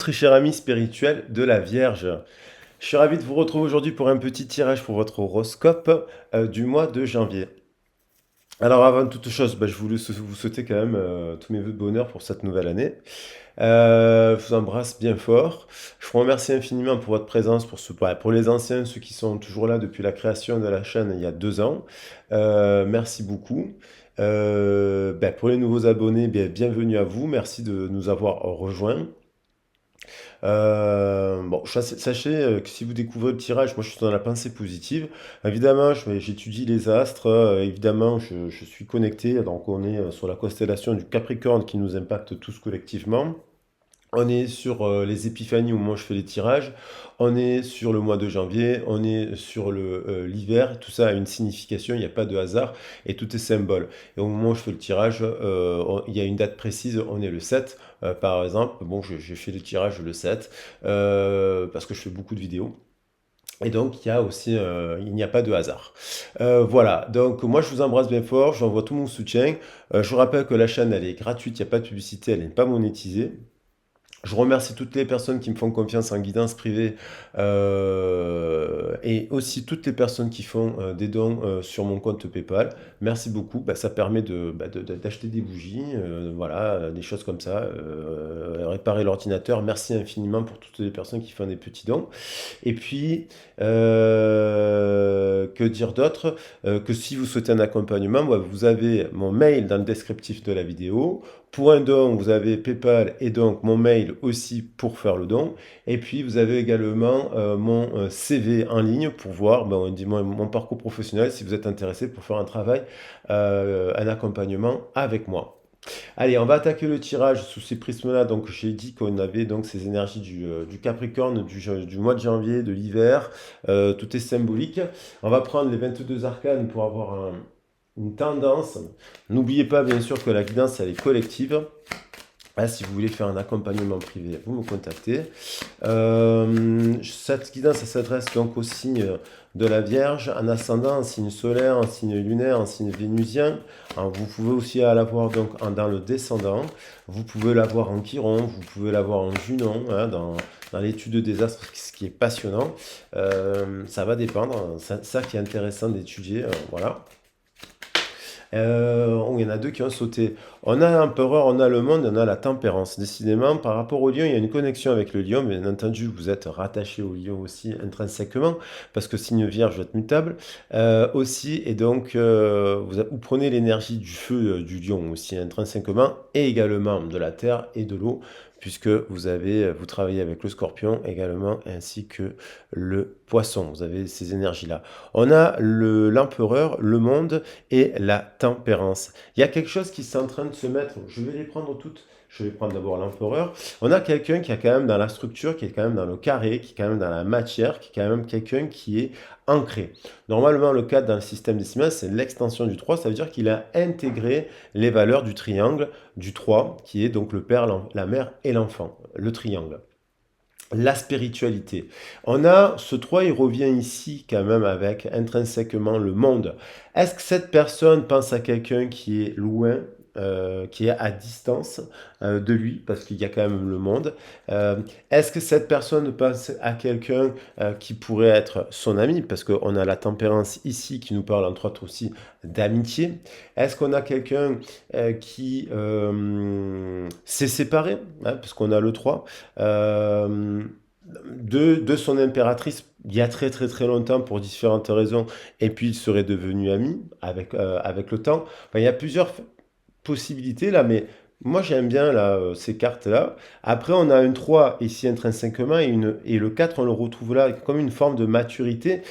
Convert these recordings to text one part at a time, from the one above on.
très cher ami spirituel de la Vierge. Je suis ravi de vous retrouver aujourd'hui pour un petit tirage pour votre horoscope du mois de janvier. Alors avant toute chose, je voulais vous souhaiter quand même tous mes vœux de bonheur pour cette nouvelle année. Je vous embrasse bien fort. Je vous remercie infiniment pour votre présence, pour les anciens, ceux qui sont toujours là depuis la création de la chaîne il y a 2 ans. Merci beaucoup. Pour les nouveaux abonnés, bienvenue à vous. Merci de nous avoir rejoints. Bon, sachez que si vous découvrez le tirage, moi je suis dans la pensée positive. Évidemment, j'étudie les astres, évidemment, je suis connecté, donc on est sur la constellation du Capricorne qui nous impacte tous collectivement. On est sur les épiphanies au moment où je fais les tirages, on est sur le mois de janvier, on est sur l'hiver, tout ça a une signification, il n'y a pas de hasard et tout est symbole. Et au moment où je fais le tirage, il y a une date précise, on est le 7, par exemple. Bon, j'ai fait le tirage le 7 parce que je fais beaucoup de vidéos. Et donc, il n'y a pas de hasard. Voilà, donc moi je vous embrasse bien fort, j'envoie tout mon soutien. Je vous rappelle que la chaîne, elle est gratuite, il n'y a pas de publicité, elle n'est pas monétisée. Je remercie toutes les personnes qui me font confiance en guidance privée et aussi toutes les personnes qui font des dons sur mon compte PayPal. Merci beaucoup. Ça permet d'acheter des bougies, voilà, des choses comme ça, réparer l'ordinateur. Merci infiniment pour toutes les personnes qui font des petits dons. Et puis, que dire d'autre? Que si vous souhaitez un accompagnement, vous avez mon mail dans le descriptif de la vidéo. Pour un don, vous avez PayPal et donc mon mail aussi pour faire le don. Et puis, vous avez également mon CV en ligne pour voir mon parcours professionnel si vous êtes intéressé pour faire un travail, un accompagnement avec moi. Allez, on va attaquer le tirage sous ces prismes-là. Donc, j'ai dit qu'on avait donc ces énergies du Capricorne, du mois de janvier, de l'hiver. Tout est symbolique. On va prendre les 22 arcanes pour avoir une tendance. N'oubliez pas, bien sûr, que la guidance, elle est collective. Si vous voulez faire un accompagnement privé, vous me contactez. Cette guidance, ça s'adresse donc au signe de la Vierge, en ascendant, en signe solaire, en signe lunaire, en signe vénusien. Alors, vous pouvez aussi l'avoir donc dans le descendant. Vous pouvez l'avoir en Chiron, vous pouvez l'avoir en Junon, dans l'étude des astres, ce qui est passionnant. Ça va dépendre, ça qui est intéressant d'étudier, voilà. Il y en a deux qui ont sauté. On a l'empereur, on a le monde, on a la tempérance. Décidément, par rapport au lion, il y a une connexion avec le lion. Bien entendu, vous êtes rattaché au lion aussi intrinsèquement, parce que signe vierge, vous êtes mutable aussi. Et donc, vous prenez l'énergie du feu du lion aussi intrinsèquement, et également de la terre et de l'eau, puisque vous travaillez avec le scorpion également, ainsi que le poisson. Vous avez ces énergies-là. On a l'empereur, le monde et la tempérance. Il y a quelque chose qui est en train de se mettre. Je vais les prendre toutes. Je vais prendre d'abord l'empereur. On a quelqu'un qui est quand même dans la structure, qui est quand même dans le carré, qui est quand même dans la matière, qui est quand même quelqu'un qui est ancré. Normalement, le 4 dans le système décimal, c'est l'extension du 3. Ça veut dire qu'il a intégré les valeurs du triangle du 3, qui est donc le père, la mère et l'enfant. Le triangle. La spiritualité. On a ce 3, il revient ici quand même avec intrinsèquement le monde. Est-ce que cette personne pense à quelqu'un qui est loin, qui est à distance de lui, parce qu'il y a quand même le monde? Est-ce que cette personne pense à quelqu'un qui pourrait être son ami, parce qu'on a la tempérance ici qui nous parle entre autres aussi d'amitié? Est-ce qu'on a quelqu'un qui s'est séparé, parce qu'on a le 3 de son impératrice il y a très très très longtemps pour différentes raisons, et puis il serait devenu ami avec le temps. Enfin, il y a plusieurs possibilités là, mais moi j'aime bien là, ces cartes-là. Après, on a un 3 ici intrinsèquement, et le 4, on le retrouve là comme une forme de maturité.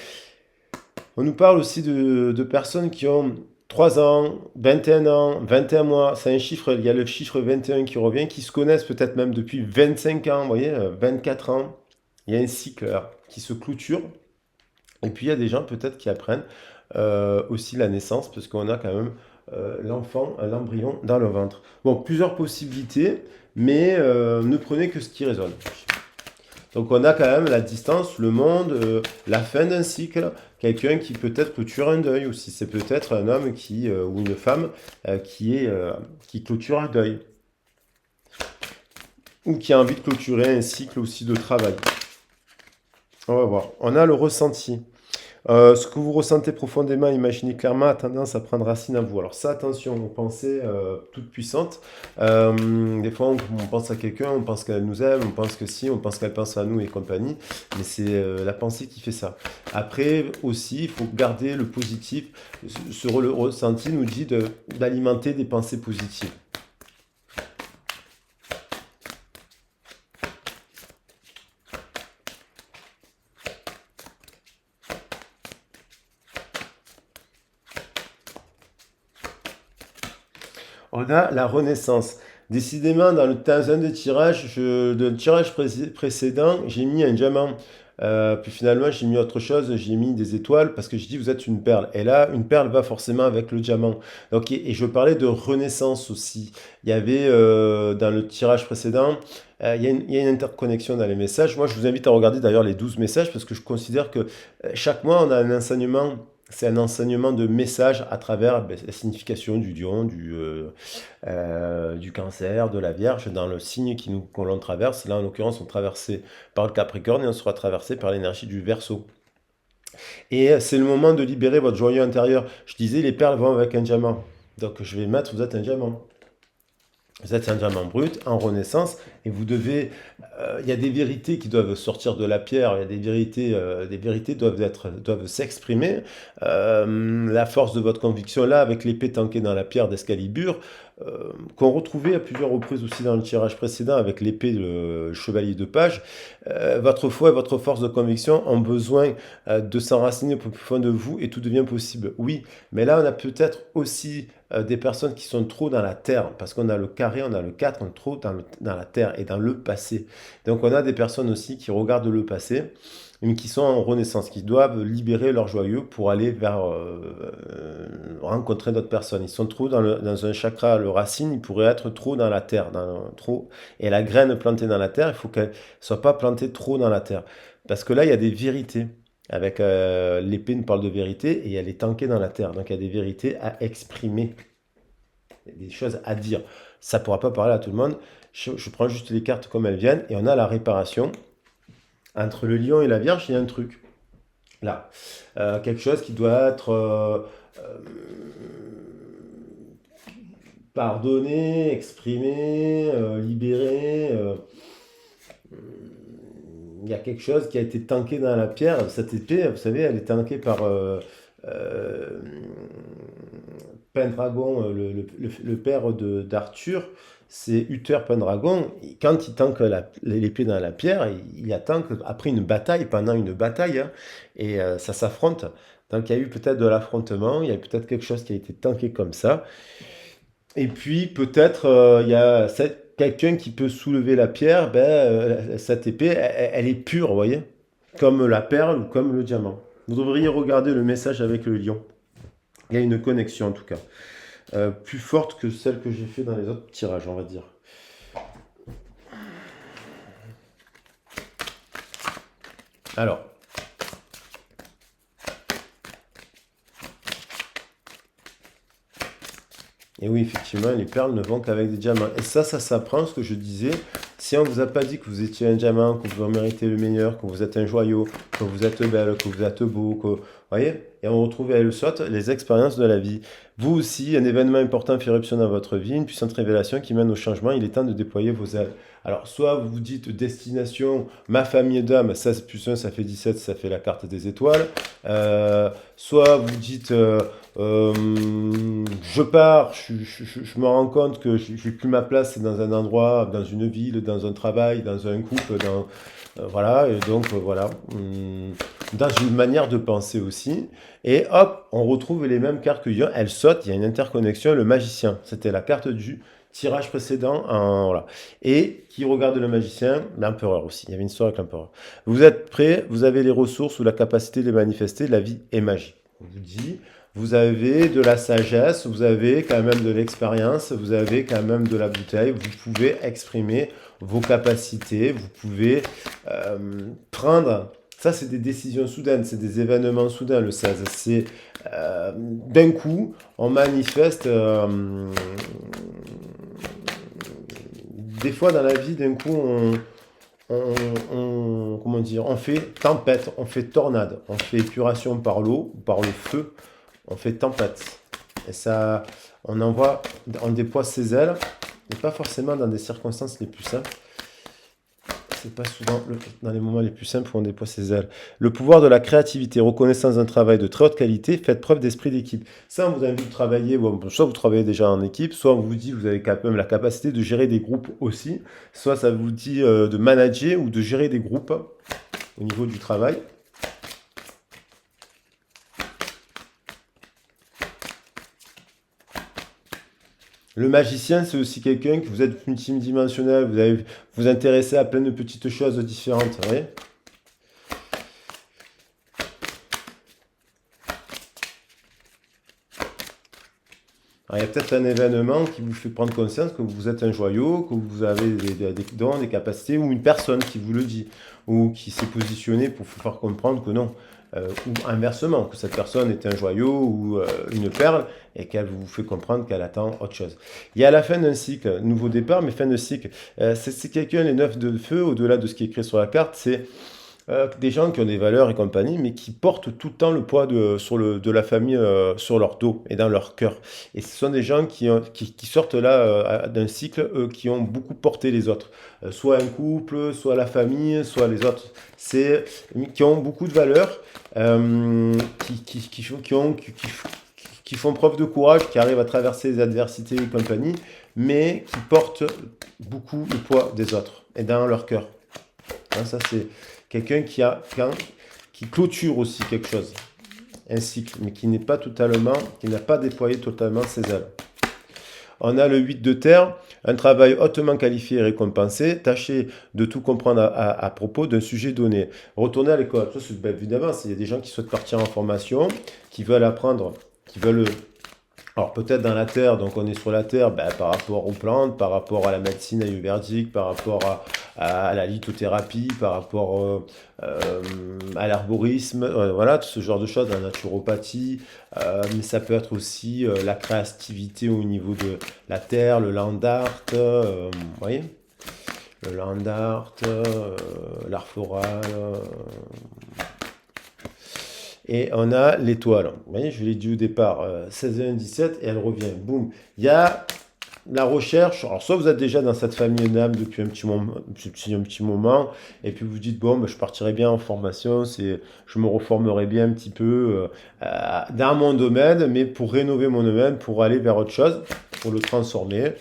On nous parle aussi de personnes qui ont 3 ans, 21 ans, 21 mois, c'est un chiffre, il y a le chiffre 21 qui revient, qui se connaissent peut-être même depuis 25 ans, vous voyez, 24 ans. Il y a un cycle là, qui se clôture. Et puis il y a des gens peut-être qui apprennent aussi la naissance, parce qu'on a quand même l'enfant, l'embryon dans le ventre. Bon, plusieurs possibilités, mais ne prenez que ce qui résonne. Donc on a quand même la distance, le monde, la fin d'un cycle, quelqu'un qui peut-être clôture un deuil aussi. C'est peut-être un homme ou une femme qui clôture un deuil. ou qui a envie de clôturer un cycle aussi de travail. On va voir. On a le ressenti. Ce que vous ressentez profondément, imaginez clairement, a tendance à prendre racine en vous. Alors ça, attention, aux pensées toutes puissantes. Des fois, on pense à quelqu'un, on pense qu'elle nous aime, on pense que si, on pense qu'elle pense à nous et compagnie. Mais c'est la pensée qui fait ça. Après, aussi, il faut garder le positif. Le ressenti nous dit d'alimenter des pensées positives. On a la renaissance. Décidément, dans un des tirages, de tirage précédent, j'ai mis un diamant. Puis finalement, j'ai mis autre chose, j'ai mis des étoiles parce que je dis vous êtes une perle. Et là, une perle va forcément avec le diamant. Donc, et je parlais de renaissance aussi. Il y avait dans le tirage précédent, il y a une interconnexion dans les messages. Moi, je vous invite à regarder d'ailleurs les 12 messages parce que je considère que chaque mois, on a un enseignement. C'est un enseignement de message à travers la signification du lion, du cancer, de la Vierge, dans le signe que l'on traverse. Là, en l'occurrence, on est traversé par le Capricorne et on sera traversé par l'énergie du Verseau. Et c'est le moment de libérer votre joyau intérieur. Je disais, les perles vont avec un diamant. Donc, je vais mettre, vous êtes un diamant. Vous êtes un diamant brut en renaissance et vous devez. Il y a des vérités qui doivent sortir de la pierre. Il y a des vérités doivent s'exprimer. La force de votre conviction là, avec l'épée tankée dans la pierre d'Excalibur, qu'on retrouvait à plusieurs reprises aussi dans le tirage précédent avec l'épée le chevalier de page. Votre foi et votre force de conviction ont besoin de s'enraciner au plus profond de vous et tout devient possible. Oui, mais là on a peut-être aussi des personnes qui sont trop dans la terre, parce qu'on a le carré, on a le 4, on est trop dans la terre et dans le passé. Donc on a des personnes aussi qui regardent le passé, mais qui sont en renaissance, qui doivent libérer leur joyeux pour aller vers rencontrer d'autres personnes. Ils sont trop dans un chakra, le racine, ils pourraient être trop dans la terre, trop. Et la graine plantée dans la terre, il faut qu'elle soit pas plantée trop dans la terre. Parce que là, il y a des vérités. Avec l'épée nous parle de vérité et elle est tankée dans la terre. Donc il y a des vérités à exprimer, des choses à dire. Ça ne pourra pas parler à tout le monde. Je prends juste les cartes comme elles viennent et on a la réparation. Entre le lion et la vierge, il y a un truc. Là. Quelque chose qui doit être pardonné, exprimé, libéré. Il y a quelque chose qui a été tanké dans la pierre. Cette épée, vous savez, elle est tankée par euh, Pendragon, le père d'Arthur. C'est Uther Pendragon. Quand il tanque l'épée dans la pierre, il attend après une bataille, pendant une bataille, hein, et ça s'affronte. Donc il y a eu peut-être de l'affrontement, il y a peut-être quelque chose qui a été tanké comme ça. Et puis peut-être il y a quelqu'un qui peut soulever la pierre, cette épée, elle est pure, vous voyez, comme la perle ou comme le diamant. Vous devriez regarder le message avec le lion. Il y a une connexion en tout cas, plus forte que celle que j'ai fait dans les autres tirages, on va dire. Alors, et oui, effectivement, les perles ne vont qu'avec des diamants. Et ça s'apprend, ce que je disais. Si on vous a pas dit que vous étiez un diamant, que vous méritez le meilleur, que vous êtes un joyau, que vous êtes belle, que vous êtes beau, vous voyez, et on retrouve à elle saute les expériences de la vie. Vous aussi, un événement important fait éruption dans votre vie, une puissante révélation qui mène au changement, il est temps de déployer vos ailes. Alors, soit vous vous dites destination, ma famille d'âme, 16 plus 1, ça fait 17, ça fait la carte des étoiles. Soit vous dites, je pars, je me rends compte que je n'ai plus ma place dans un endroit, dans une ville, dans un travail, dans un couple, voilà, et donc voilà, dans une manière de penser aussi. Et hop, on retrouve les mêmes cartes que Lyon, elles sautent, il y a une interconnexion, le magicien, c'était la carte du tirage précédent, voilà. Et qui regarde le magicien, l'empereur aussi, il y avait une histoire avec l'empereur. Vous êtes prêts, vous avez les ressources ou la capacité de les manifester, la vie est magique. On vous dit, vous avez de la sagesse, vous avez quand même de l'expérience, vous avez quand même de la bouteille, vous pouvez exprimer vos capacités, vous pouvez prendre. Ça, c'est des décisions soudaines, c'est des événements soudains, le 16. C'est d'un coup, on manifeste des fois dans la vie, d'un coup, comment dire, on fait tempête, on fait tornade, on fait épuration par l'eau, ou par le feu, on fait tempête. Et ça, on déploie ses ailes, mais pas forcément dans des circonstances les plus simples. C'est pas souvent dans les moments les plus simples où on déploie ses ailes. Le pouvoir de la créativité, reconnaissance d'un travail de très haute qualité, faites preuve d'esprit d'équipe. Ça, on vous invite à travailler, bon, soit vous travaillez déjà en équipe, soit on vous dit que vous avez quand même la capacité de gérer des groupes aussi, soit ça vous dit de manager ou de gérer des groupes au niveau du travail. Le magicien, c'est aussi quelqu'un que vous êtes multidimensionnel, vous allez vous intéresser à plein de petites choses différentes. Vous voyez. Alors, il y a peut-être un événement qui vous fait prendre conscience que vous êtes un joyau, que vous avez des dons, des capacités, ou une personne qui vous le dit, ou qui s'est positionnée pour vous faire comprendre que non. Ou inversement, que cette personne est un joyau ou une perle, et qu'elle vous fait comprendre qu'elle attend autre chose. Il y a la fin d'un cycle, nouveau départ, mais fin de cycle. C'est quelqu'un, les neufs de feu, au-delà de ce qui est écrit sur la carte, c'est des gens qui ont des valeurs et compagnie, mais qui portent tout le temps le poids de la famille sur leur dos et dans leur cœur. Et ce sont des gens qui sortent là d'un cycle, qui ont beaucoup porté les autres. Soit un couple, soit la famille, soit les autres. Qui ont beaucoup de valeurs, qui font preuve de courage, qui arrivent à traverser les adversités et compagnie, mais qui portent beaucoup le poids des autres et dans leur cœur. Hein, ça, c'est quelqu'un qui clôture aussi quelque chose, un cycle, mais qui n'est pas totalement, qui n'a pas déployé totalement ses ailes. On a le 8 de terre, un travail hautement qualifié et récompensé. Tâchez de tout comprendre à propos d'un sujet donné. Retournez à l'école. Ça, c'est, ben, évidemment, il y a des gens qui souhaitent partir en formation, qui veulent apprendre, qui veulent. Alors peut-être dans la terre, donc on est sur la terre ben, par rapport aux plantes, par rapport à la médecine ayurvédique, par rapport à la lithothérapie, par rapport à l'herborisme, voilà, tout ce genre de choses, la naturopathie, mais ça peut être aussi la créativité au niveau de la terre, le land art, vous voyez, le land art, l'art floral. Et on a l'étoile. Vous voyez, je l'ai dit au départ, 16 et 1, 17, et elle revient. Boum. Il y a la recherche. Alors, soit vous êtes déjà dans cette famille d'âme depuis un petit moment, et puis vous dites, bon, ben, je partirai bien en formation, je me reformerai bien un petit peu dans mon domaine, mais pour rénover mon domaine, pour aller vers autre chose, pour le transformer.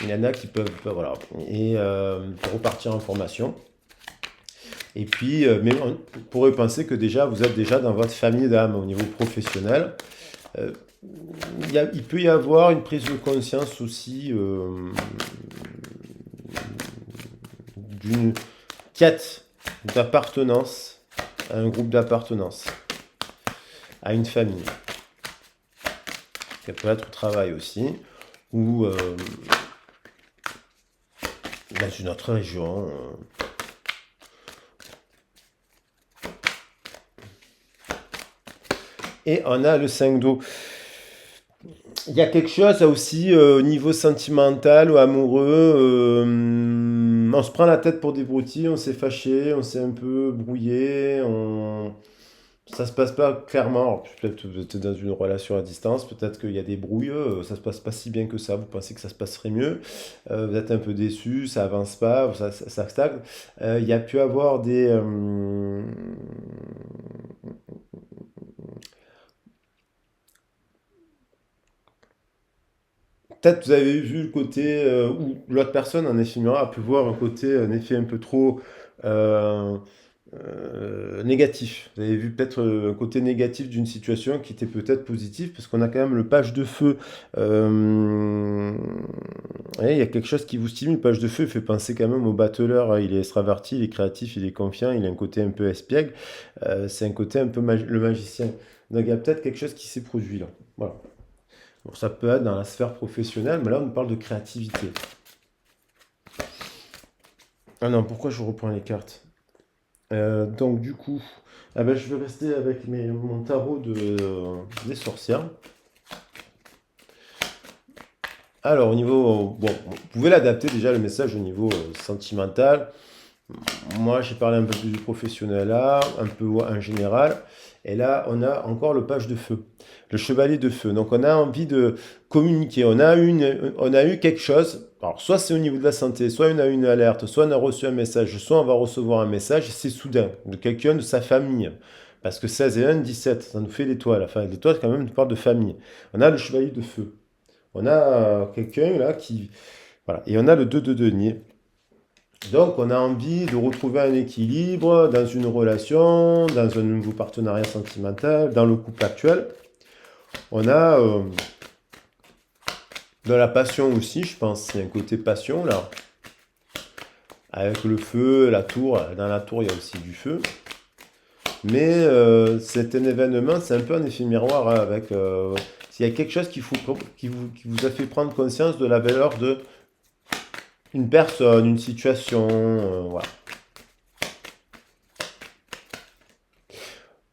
Il y en a qui peuvent, voilà, et pour repartir en formation. Et puis, mais on pourrait penser que déjà, vous êtes déjà dans votre famille d'âme au niveau professionnel. Euh, il peut y avoir une prise de conscience aussi d'une quête d'appartenance à un groupe d'appartenance, à une famille. Ça peut être au travail aussi, ou dans une autre région. Et on a le 5 d'eau. Il y a quelque chose aussi au niveau sentimental ou amoureux. On se prend la tête pour des broutilles, on s'est fâché, on s'est un peu brouillé, ça se passe pas clairement. Alors, peut-être que vous êtes dans une relation à distance, peut-être qu'il y a des brouilles, ça se passe pas si bien que ça, vous pensez que ça se passerait mieux, vous êtes un peu déçu, ça avance pas, ça stagne. Il y a pu avoir peut-être vous avez vu le côté où l'autre personne en effet a pu voir un côté en effet un peu trop euh, négatif. Vous avez vu peut-être un côté négatif d'une situation qui était peut-être positive parce qu'on a quand même le page de feu. Ouais, il y a quelque chose qui vous stimule. Le page de feu il fait penser quand même au battleur. Hein. Il est extraverti, il est créatif, il est confiant, il a un côté un peu espiègle. C'est un côté un peu le magicien. Donc il y a peut-être quelque chose qui s'est produit là. Voilà. Bon, ça peut être dans la sphère professionnelle, mais là on parle de créativité. Ah non, pourquoi je reprends les cartes? Donc du coup, ah ben, je vais rester avec mon tarot des sorcières. Alors, au niveau, bon, vous pouvez l'adapter déjà le message au niveau sentimental. Moi, j'ai parlé un peu plus du professionnel là, un peu en général. Et là, on a encore le page de feu, le chevalier de feu. Donc, on a envie de communiquer. On a eu quelque chose. Alors, soit c'est au niveau de la santé, soit on a eu une alerte, soit on a reçu un message, soit on va recevoir un message. C'est soudain, de quelqu'un de sa famille. Parce que 16 et 1, 17, ça nous fait l'étoile. Enfin, l'étoile, quand même, nous parle de famille. On a le chevalier de feu. On a quelqu'un là qui. Voilà. Et on a le 2 de denier. Donc, on a envie de retrouver un équilibre dans une relation, dans un nouveau partenariat sentimental, dans le couple actuel. On a de la passion aussi, je pense. Il y a un côté passion là. Avec le feu, la tour. Dans la tour, il y a aussi du feu. Mais c'est un événement, c'est un peu un effet miroir hein, avec. S'il y a quelque chose qui vous a fait prendre conscience de la valeur de une personne, une situation, voilà.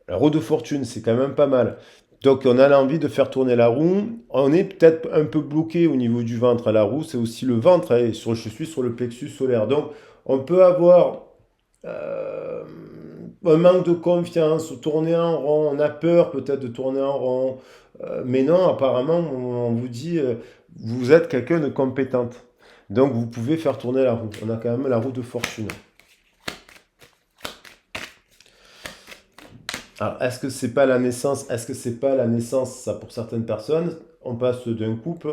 La roue de fortune, c'est quand même pas mal. Donc on a l'envie de faire tourner la roue. On est peut-être un peu bloqué au niveau du ventre à la roue. C'est aussi le ventre. Hein, je suis sur le plexus solaire. Donc on peut avoir euh, un manque de confiance, tourner en rond. On a peur peut-être de tourner en rond. Mais non, apparemment, on vous dit, vous êtes quelqu'un de compétente. Donc vous pouvez faire tourner la roue. On a quand même la roue de fortune. Alors, est-ce que c'est pas la naissance? Est-ce que c'est pas la naissance, ça, pour certaines personnes? On passe d'un couple,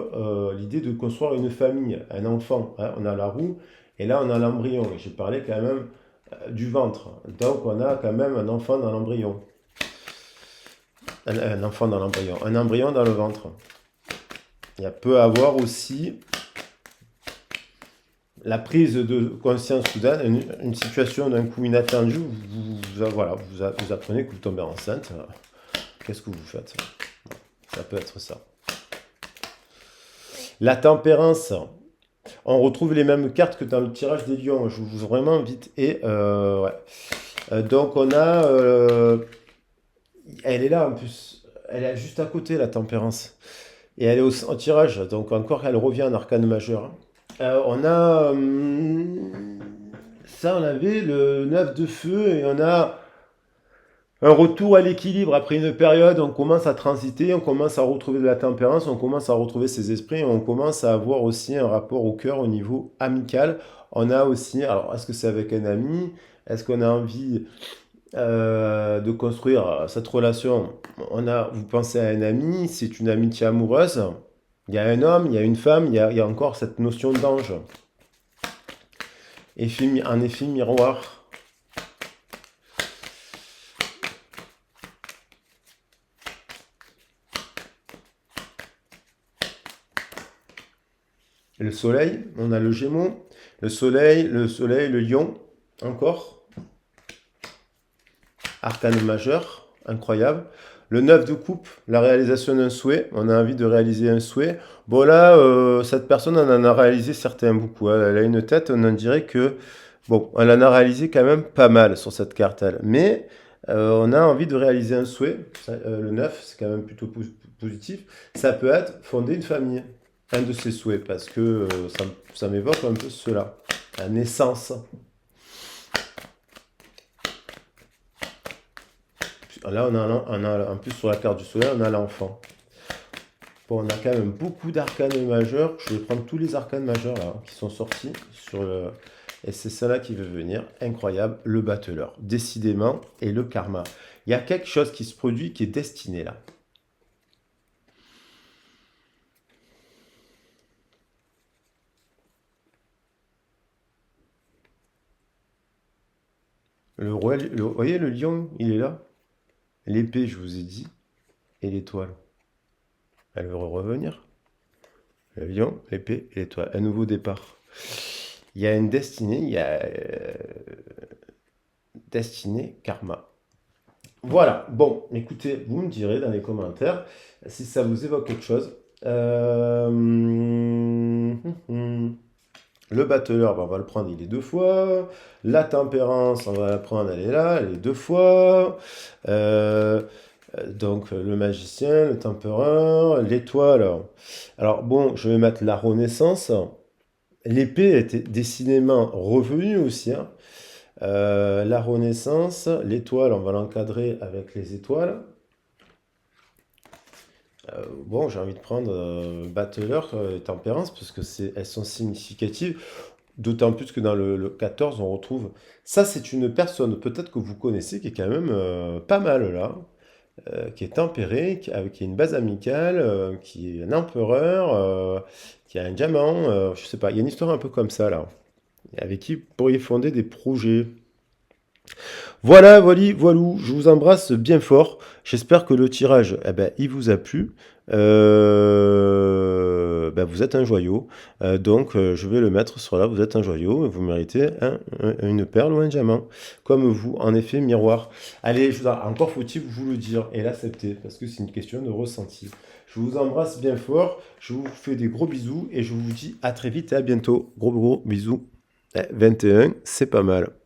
l'idée de construire une famille, un enfant. Hein. On a la roue et là on a l'embryon. Et j'ai parlé quand même du ventre. Donc on a quand même un enfant dans l'embryon. Un enfant dans l'embryon. Un embryon dans le ventre. Il peut avoir aussi la prise de conscience soudaine, une situation d'un coup inattendue. Voilà, vous apprenez que vous tombez enceinte. Qu'est-ce que vous faites? Ça peut être ça. La tempérance. On retrouve les mêmes cartes que dans le tirage des lions. Je vous vraiment vite. Et ouais. Donc on a. Elle est là en plus. Elle est juste à côté, la tempérance. Et elle est en tirage. Donc encore, elle revient en arcane majeur. On a. Ça, on avait le 9 de feu et on a un retour à l'équilibre après une période, on commence à transiter, on commence à retrouver de la tempérance, on commence à retrouver ses esprits, on commence à avoir aussi un rapport au cœur au niveau amical. On a aussi, alors est-ce que c'est avec un ami? Est-ce qu'on a envie de construire cette relation? Vous pensez à un ami, c'est une amitié amoureuse. Il y a un homme, il y a une femme, il y a encore cette notion d'ange. Un effet miroir. Le soleil, on a le gémeau, le lion, encore, arcane majeur, incroyable. Le 9 de coupe, la réalisation d'un souhait, on a envie de réaliser un souhait. Bon là, cette personne on en a réalisé certains beaucoup, hein. Elle a une tête, on en dirait que, bon, elle en a réalisé quand même pas mal sur cette carte, elle. Mais on a envie de réaliser un souhait, le 9, c'est quand même plutôt positif. Ça peut être fonder une famille. Un de ses souhaits, parce que ça m'évoque un peu cela. La naissance. Là, en plus sur la carte du soleil, on a l'enfant. Bon, on a quand même beaucoup d'arcanes majeurs. Je vais prendre tous les arcanes majeurs là, qui sont sortis sur le. Et c'est ça là qui veut venir. Incroyable, le battleur. Décidément, et le karma. Il y a quelque chose qui se produit qui est destiné là. Vous voyez le lion, il est là. L'épée, je vous ai dit, et l'étoile. Elle veut revenir. Le lion, l'épée et l'étoile. Un nouveau départ. Il y a une destinée, il y a destinée karma. Voilà, bon, écoutez, vous me direz dans les commentaires si ça vous évoque quelque chose. Le battleur, ben, on va le prendre, il est deux fois. La tempérance, on va la prendre, elle est là, elle est deux fois. Donc, le magicien, le tempereur, l'étoile. Alors bon, je vais mettre la Renaissance. L'épée était décidément revenue aussi, hein. La Renaissance, l'étoile, on va l'encadrer avec les étoiles. Bon, j'ai envie de prendre Battleur et Tempérance parce que elles sont significatives. D'autant plus que dans le 14, on retrouve. Ça, c'est une personne, peut-être que vous connaissez, qui est quand même pas mal là, qui est tempéré, qui a une base amicale, qui est un empereur, qui a un diamant. Je sais pas, il y a une histoire un peu comme ça là, avec qui vous pourriez fonder des projets. Voilà, voilà, voilou, je vous embrasse bien fort. J'espère que le tirage, eh ben, il vous a plu. Ben, vous êtes un joyau. Donc, je vais le mettre sur là. Vous êtes un joyau et vous méritez une perle ou un diamant. Comme vous, en effet, miroir. Allez, encore faut-il vous le dire et l'accepter parce que c'est une question de ressenti. Je vous embrasse bien fort. Je vous fais des gros bisous et je vous dis à très vite et à bientôt. Gros, gros bisous. 21, c'est pas mal.